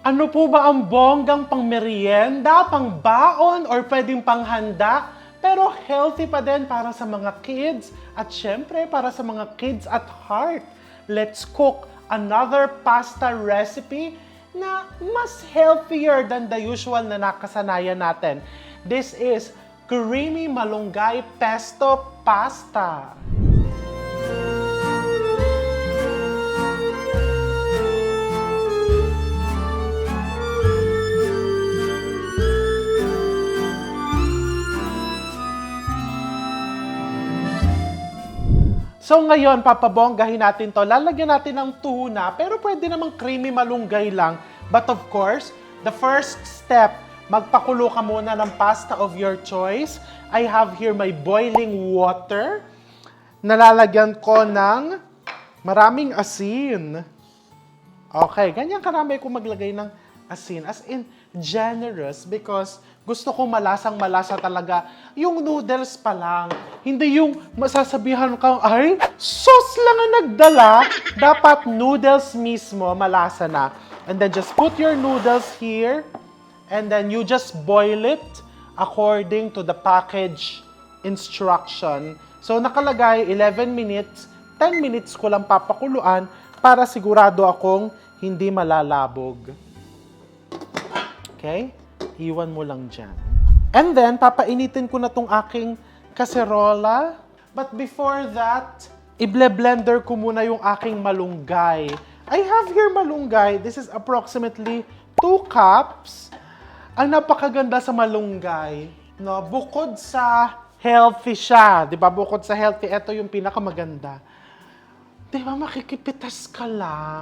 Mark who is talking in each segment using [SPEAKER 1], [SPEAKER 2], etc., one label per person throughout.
[SPEAKER 1] Ano po ba ang bonggang pang merienda, pang baon, or pwedeng panghanda? Pero healthy pa din para sa mga kids at syempre para sa mga kids at heart. Let's cook another pasta recipe na mas healthier than the usual na nakasanayan natin. This is creamy malunggay pesto pasta. So ngayon, papabonggahin natin to. Lalagyan natin ng tuna, pero pwede namang creamy malunggay lang. But of course, the first step, magpakulo ka muna ng pasta of your choice. I have here my boiling water. Nalalagyan ko ng maraming asin. Okay, ganyan karami ko maglagay ng asin. As in, generous because gusto ko malasang-malasa talaga. Yung noodles pa lang, hindi yung masasabihan kang, ay, sauce lang ang nagdala. Dapat noodles mismo, malasa na. And then just put your noodles here. And then you just boil it according to the package instruction. So nakalagay 11 minutes, 10 minutes ko lang papakuluan para sigurado akong hindi malalabog. Okay? Iwan mo lang dyan. And then, papainitin ko na tong aking kaserola. But before that, i-blender ko muna yung aking malunggay. I have here malunggay. This is approximately 2 cups. Ang napakaganda sa malunggay, no? Bukod sa healthy siya, di ba? Bukod sa healthy, ito yung pinakamaganda. Di ba, makikipitas ka lang.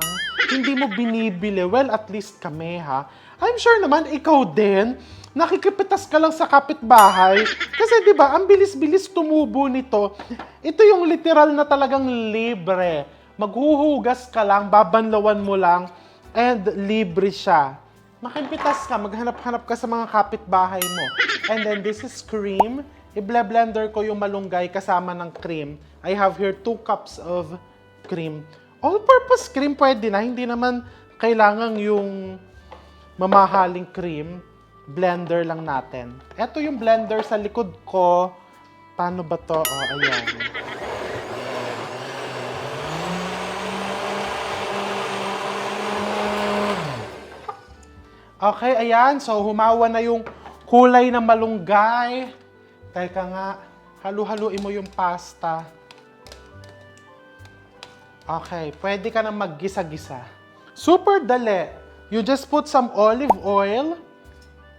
[SPEAKER 1] Hindi mo binibili. Well, at least kami, ha? I'm sure naman, ikaw din, nakikipitas ka lang sa kapitbahay. Kasi di ba, ang bilis-bilis tumubo nito. Ito yung literal na talagang libre. Maghuhugas ka lang, babanlawan mo lang, and libre siya. Makipitas ka, maghanap-hanap ka sa mga kapitbahay mo. And then this is cream. I-blender ko yung malunggay kasama ng cream. I have here 2 cups of cream. All-purpose cream pwede na. Hindi naman kailangan yung mamahaling cream. Blender lang natin. Ito yung blender sa likod ko. Paano ba to? Oh, ayan. Okay, ayan. So, humawa na yung kulay ng malunggay. Teka nga, halu-haluin mo yung pasta. Okay, pwede ka nang maggisa-gisa. Super dali. You just put some olive oil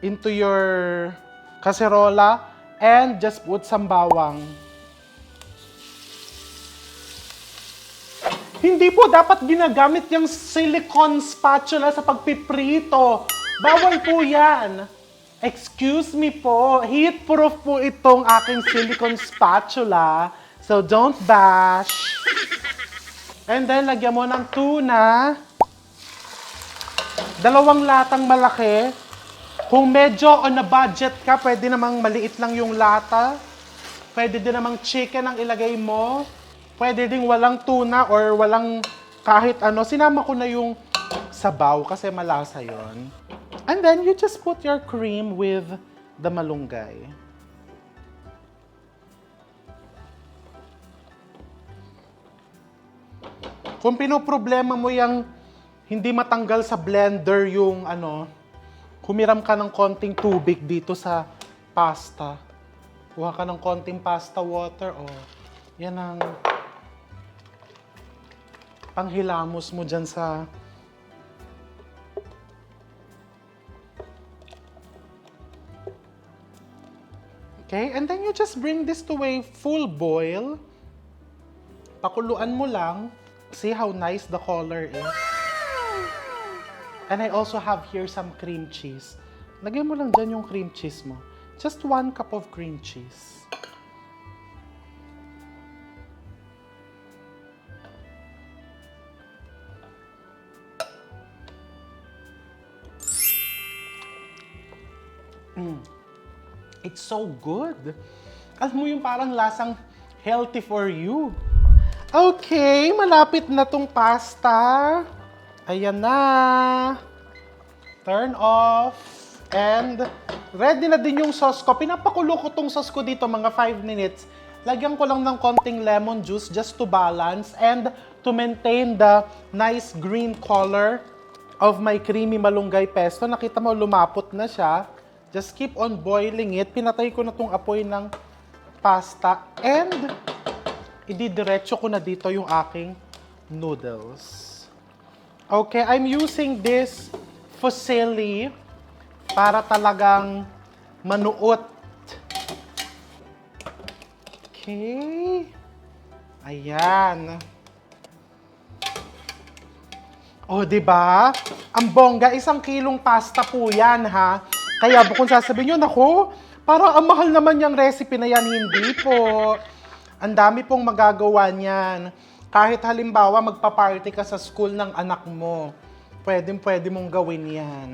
[SPEAKER 1] into your kaserola and just put some bawang. Hindi po dapat ginagamit yung silicone spatula sa pagpiprito. Bawal po yan. Excuse me po, heat-proof po itong aking silicone spatula. So don't bash. And then, lagyan mo ng tuna. 2 latang malaki. Kung medyo on a budget ka, pwede namang maliit lang yung lata. Pwede din namang chicken ang ilagay mo. Pwede ding walang tuna or walang kahit ano. Sinama ko na yung sabaw kasi malasa yon. And then, you just put your cream with the malunggay. Kung pinoproblema mo yung hindi matanggal sa blender yung ano, humiram ka ng konting tubig dito sa pasta. Kuha ka ng konting pasta water, oh. Yan ang panghilamos mo dyan sa... Okay, and then you just bring this to a full boil. Pakuluan mo lang. See how nice the color is? And I also have here some cream cheese. Lagay mo lang dyan yung cream cheese mo. Just 1 cup of cream cheese. It's so good. Alam mo yung parang lasang healthy for you. Okay, malapit na tong pasta. Ayan na. Turn off. And ready na din yung sauce ko. Pinapakulo ko tong sauce ko dito mga 5 minutes. Lagyan ko lang ng konting lemon juice just to balance and to maintain the nice green color of my creamy malunggay pesto. Nakita mo, lumapot na siya. Just keep on boiling it. Pinatay ko na tong apoy ng pasta. And ididiretso ko na dito yung aking noodles. Okay, I'm using this fusilli para talagang manuot. Okay. Ayan. Oh, di ba? Ang bongga, 1 kilong pasta po yan, ha? Kaya kung sasabihin nyo, naku, parang ang mahal naman yung recipe na yan. Hindi po. Ang dami pong magagawa niyan. Kahit halimbawa, magpa-party ka sa school ng anak mo, pwede mong gawin yan.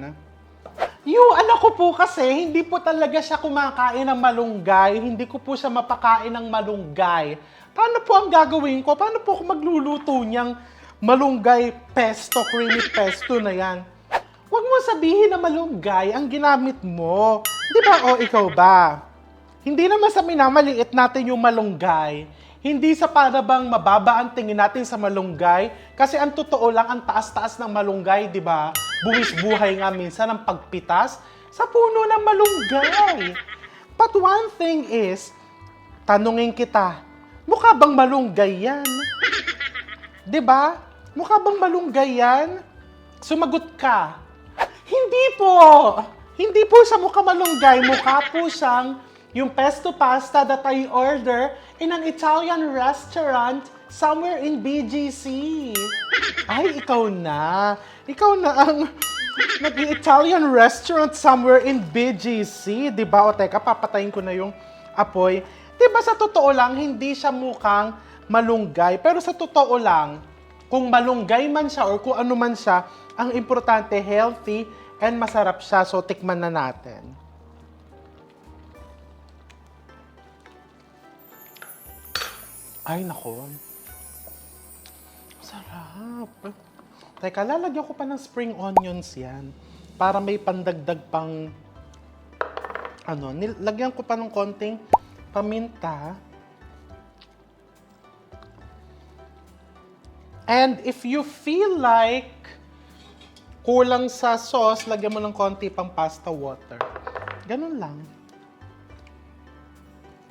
[SPEAKER 1] Yung anak ko po kasi, hindi po talaga siya kumakain ng malunggay. Hindi ko po siya mapakain ng malunggay. Paano po ang gagawin ko? Paano po ako magluluto niyang malunggay pesto, creamy pesto na yan? Huwag mo sabihin na malunggay ang ginamit mo. Di ba? O ikaw ba? Hindi naman sa minamaliit natin yung malunggay. Hindi sa para bang mababa ang tingin natin sa malunggay. Kasi ang totoo lang, ang taas-taas ng malunggay, di ba? Buwis buhay nga minsan ang pagpitas sa puno ng malunggay. But one thing is, tanungin kita, mukha bang malunggay yan? Di ba? Mukha bang malunggay yan? Sumagot ka. Hindi po! Hindi po siya mukha malunggay. Mukha po siyang yung pesto pasta that I order in an Italian restaurant somewhere in BGC. Ay, ikaw na. Ikaw na ang nag-Italian restaurant somewhere in BGC. Diba? O teka, papatayin ko na yung apoy. Diba sa totoo lang, hindi siya mukhang malunggay. Pero sa totoo lang, kung malunggay man siya or kung ano man siya, ang importante, healthy and masarap siya. So, tikman na natin. Ay, nako. Sarap. Teka, lalagyan ko pa ng spring onions yan. Para may pandagdag pang, lagyan ko pa ng konting paminta. And if you feel like kulang sa sauce, lagyan mo ng konti pang pasta water. Ganun lang.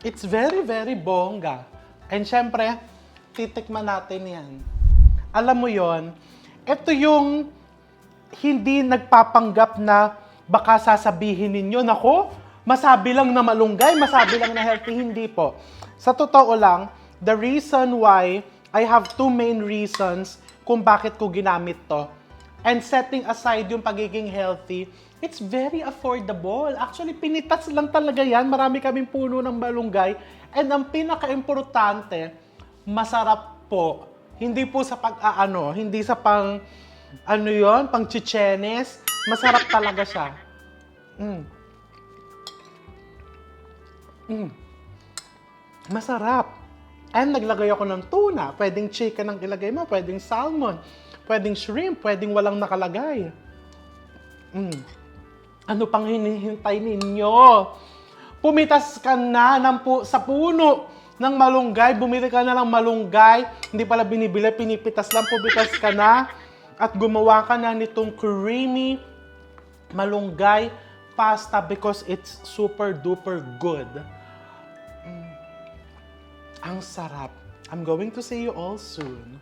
[SPEAKER 1] It's very, very bongga. And syempre, titikman natin yan. Alam mo yon, ito yung hindi nagpapanggap na baka sasabihin ninyo, nako, masabi lang na malunggay, masabi lang na healthy, hindi po. Sa totoo lang, the reason why, I have 2 main reasons kung bakit ko ginamit to. And setting aside yung pagiging healthy, it's very affordable. Actually, pinitas lang talaga yan. Marami kaming puno ng malunggay. And ang pinaka-importante, masarap po. Hindi po sa hindi sa pang, pang chichenes. Masarap talaga siya. Masarap. And naglagay ako ng tuna. Pwedeng chicken ang ilagay mo, pwedeng salmon, pwedeng shrimp, pwedeng walang nakalagay. Ano pang hinihintay ninyo? Pumitas ka na sa puno ng malunggay. Bumili ka na ng malunggay. Hindi pala binibili, pinipitas lang. Pumitas ka na at gumawa ka na nitong creamy malunggay pasta because it's super duper good. Ang sarap. I'm going to see you all soon.